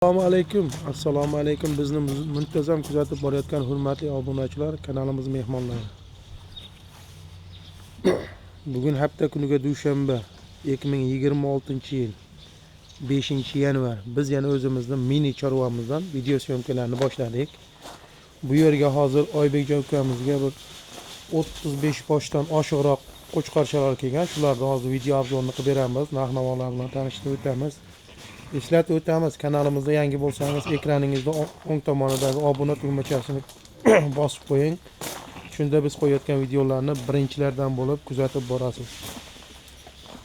Assalomu alaykum. Bizni muntazam kuzatib borayotgan hurmatli obunachilar, kanalimiz mehmonlari. Bugun hafta kuniga dushanba, 2026-yil 5-yanvar. Biz yana o'zimizning mini chorvamizdan video syomkalarini boshladik. Bu yerga hozir Oybekjon ukamizga bir 35 boshdan oshiqroq qo'chqorchalar kelgan. Shularni hozir video obzorini qilib beramiz. Narx-navolar bilan tanishtirib o'tamiz. Eslatib o'tamiz, kanalimizda yangi bo'lsangiz ekraningizda o'ng tomonidagi obuna tugmachasini bosib qo'ying. Shunda biz qo'yayotgan videolarni birinchilardan bo'lib kuzatib borasiz.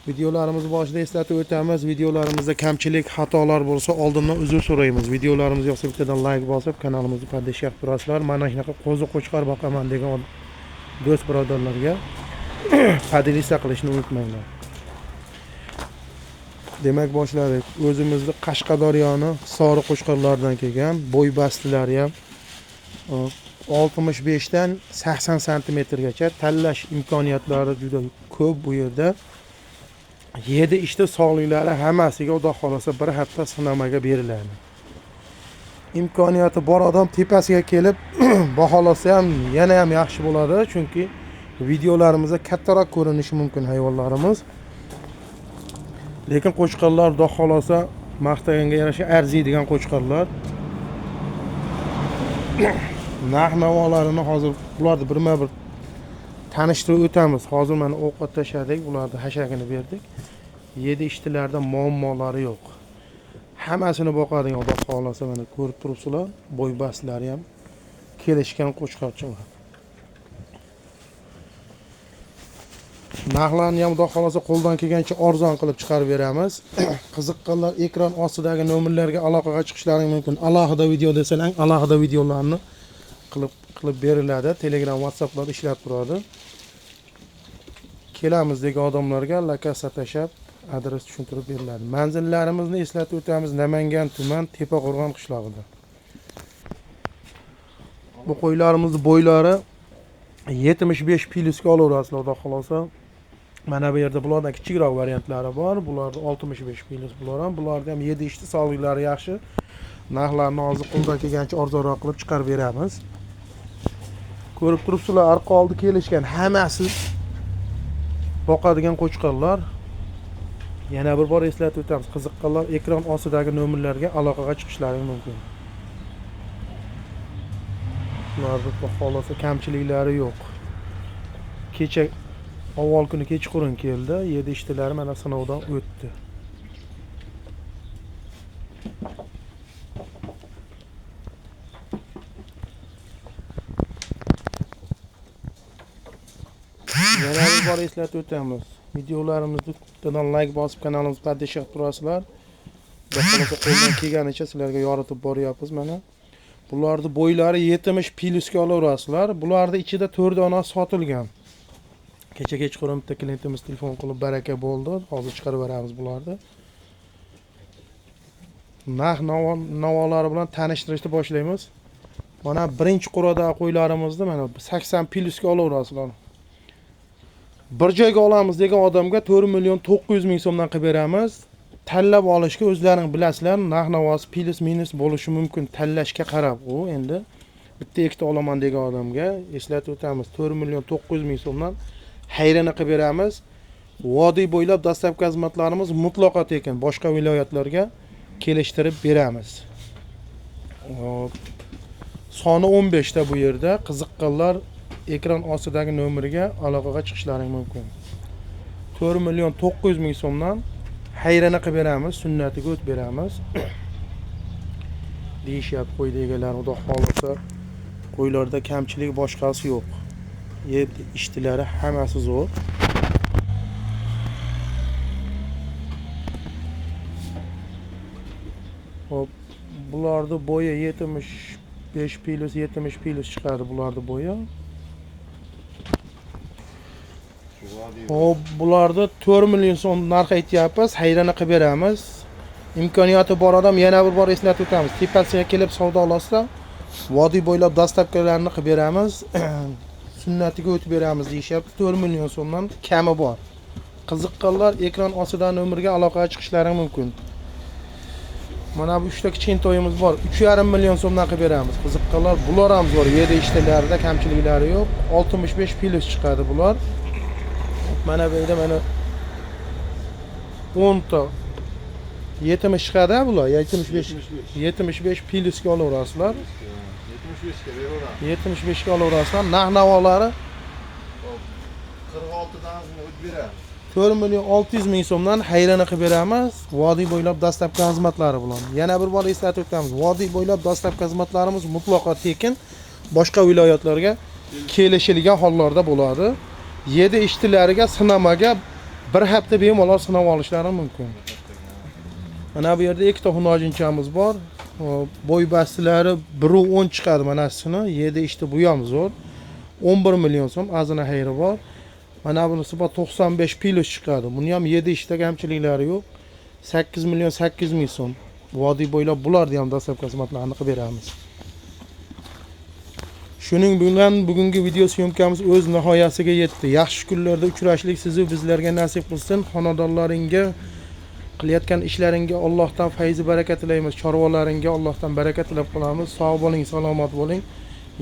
Videolarimiz boshida eslatib o'tamiz, videolarimizda kamchilik, xatolar bo'lsa oldindan uzr so'raymiz. Videolarimiz yoqsa bittadan like bosib, kanalimizni poddesh qilib turasizlar. Mana shunaqa qo'zi-qo'chqor boqaman degan do'st birodarlarga poddesh qilishni unutmanglar. Demak boshladik. O'zimizni Qashqadaryoning sori qo'chqorlaridan kelgan, bo'y bastilari ham 65 dan 80 sm-gacha tanlash imkoniyatlari juda ko'p bu yerda. 7 ishda sog'liklari hammasiga xudo xolasa bir hafta sinamaga beriladi. Imkoniyati bor odam tepasiga kelib baholasa ham yana ham yaxshi bo'ladi, chunki videolarimizda kattaroq ko'rinishi mumkin hayvonlarimiz. Lekin qo'chqorlar xudo xolasa maqtaganga yarasha arziydigan qo'chqorlar. Narx-navolarini hozir bularni birma-bir tanishtirib o'tamiz. Hozir mana ovqat tashladik, bularni hashagini berdik. 7 ishtilarda muammolari yo'q. Hammasini boqadigan xudo xolasa mana ko'rib turibsizlar. Bo'y bastlari ham kelishgan qo'chqorchalar. Narxlarni ham xudo xolasa qo'ldan kelgancha arzon qilib chiqarib beramiz. Qiziqqanlar ekran ostidagi nomerlarga aloqaga chiqishlari mumkin. Alohida video desalang, alohida videolarni qilib beriladi. Telegram, WhatsApplar ishlab turadi. Kelamiz degan odamlarga lokasiya tashab, adres tushuntirib beriladi. Manzillarimizni eslatib o'tamiz. Namangan tuman Tepaqo'rg'on qishlog'ida. Bu qo'ylarimizni bo'ylari 75 plyusga olaverasizlar xudo xolasa. Mana bu yerda bulardan kichikroq variantlari bor. Bularda 65 plyus bular ham. Bularda ham 7 ishda sog'liklari yaxshi. Narxlarni hozir qo'ldan kelgancha arzonroq qilib chiqarib beramiz. Ko'rib turibsizlar, arqa oldi kelishgan hammasi boqadigan qo'chqorlar. Yana bir bor eslatib o'tamiz. Qiziqqanlar ekran ostidagi nomerlarga aloqaga chiqishlari mumkin. Ularda xolasa kamchiliklari yo'q. Kecha avval kuni kechqurun keldi. 7 ishtilari mana sinovdan o'tdi. Yana bir bor eslatib o'tamiz. Videolarimizni bittadan like bosib kanalimizga poddesh qilib turasizlar. Xolasa qo'ldan kelganicha sizlarga yoritib boryapmiz mana. Bularning bo'ylari 70 plyusga olaverasizlar. Bularning ichida 4 dona sotilgan. Kecha kechqurun bitta klientimiz telefon qilib baraka bo'ldi. Hozir chiqarib beramiz bularni. Narx-navolari bilan tanishtirishni boshlaymiz. Mana birinchi qo'radagi qo'ylarimizni mana 80 plyusga olaverasizlar. Bir joyga olamiz degan odamga 4.900.000 so'mdan qilib beramiz. Tanlab olishga o'zlaring bilasizlar, narx-navosi plyus minus bo'lishi mumkin, tanlashga qarab u endi. Bitta ikkita olaman degan odamga eslatib o'tamiz, 4.900.000 so'mdan hayrani qilib beramiz. Vodiy bo'ylab dastlabki xizmatlarimiz mutlaqo tekin, boshqa viloyatlarga kelishtirib beramiz. Soni 15 ta bu yerda. Qiziqqanlar ekran ostidagi nomeriga aloqaga chiqishlari mumkin. 4.900.000 so'mdan hayrani qilib beramiz, sunnatiga o't beramiz. Deyishyapti qo'ydi egalari, xudo xolasa qo'ylarda kamchilik boshqasi yo'q. Ishtilari hammasi zo'r. Hop, bularning bo'yi 75 plyus, 70 plyus chiqadi bularning bo'yi. Hop, bularda 4 million so'm narx aytyapmiz, hayrani qilib beramiz. Imkoniyati bor odam yana bir bor eslatib o'tamiz. Tepasiga kelib savdo olsa, vodiy bo'ylab dastlabkilarni qilib beramiz. Sunnatiga o'tib beramiz deyishyapti. 4 million so'mdan kami bor. Qiziqqanlar ekran ostidagi nomerga aloqaga chiqishlari mumkin. Mana bu 3 ta kichik to'yimiz bor. 3,5 million so'mdan qilib beramiz. Qiziqqanlar bular ham bor. 7 ishtalarida kamchiliklari yo'q. 65 plus chiqadi bular. Mana bu yerda mana 10 ta 70 chiqadi bular. 75 plusga olaverasizlar. 75 ga beraveramiz. 75 ga olaverasizlar. Narx-navolari 46 dan o'tib beramiz. 4 million 600 ming so'mdan hayrana qilib beramiz. Vodiy bo'ylab dastlabki xizmatlari bilan. Yana bir bor eslatib o'tamiz. Vodiy bo'ylab dastlabki xizmatlarimiz mutlaqo tekin. Boshqa viloyatlarga kelishilgan hollarda bo'ladi. 7 ishchilariga sinamaga bir hafta bemalol sinab olishlari mumkin. Mana bu yerda ikkita hunojinchamiz bor. Bo'y bastilari 1.10 chiqadi manasini. 7 ishda bu ham zo'r. 11 million so'm azina hayri bor. Mana bunisi 95 plus chiqadi. Buni ham 7 ishda kamchiliklari yo'q. 8 million 800 ming so'm. Vodiy bo'ylab bularni ham dastlabki xizmatlarni qilib beramiz. Shuning bilan bugungi video syomkamiz o'z nihoyasiga yetdi. Yaxshi kunlarda uchrashlik sizni bizlarga nasib qilsin. Xonadonlaringga qilayotgan ishlaringga Allohdan fayz baraka tilaymiz. Chorvalaringga Allohdan baraka tilab qolamiz. Sog' bo'ling, salomat bo'ling.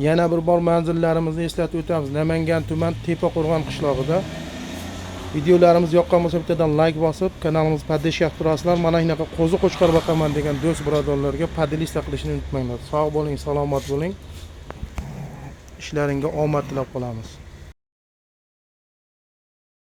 Yana bir bor manzillarimizni eslatib o'tamiz. Namangan tuman Tepaqo'rg'on qishlog'ida. Videolarimiz yoqqan bo'lsa bittadan like bosib, kanalimizni podpishka qilib turasizlar. Mana shunaqa qo'zi qo'chqor boqaman degan do'st birodarlarga podpishka qilishni unutmanglar. Sog' bo'ling, salomat bo'ling. Ishlaringga omad tilab qolamiz.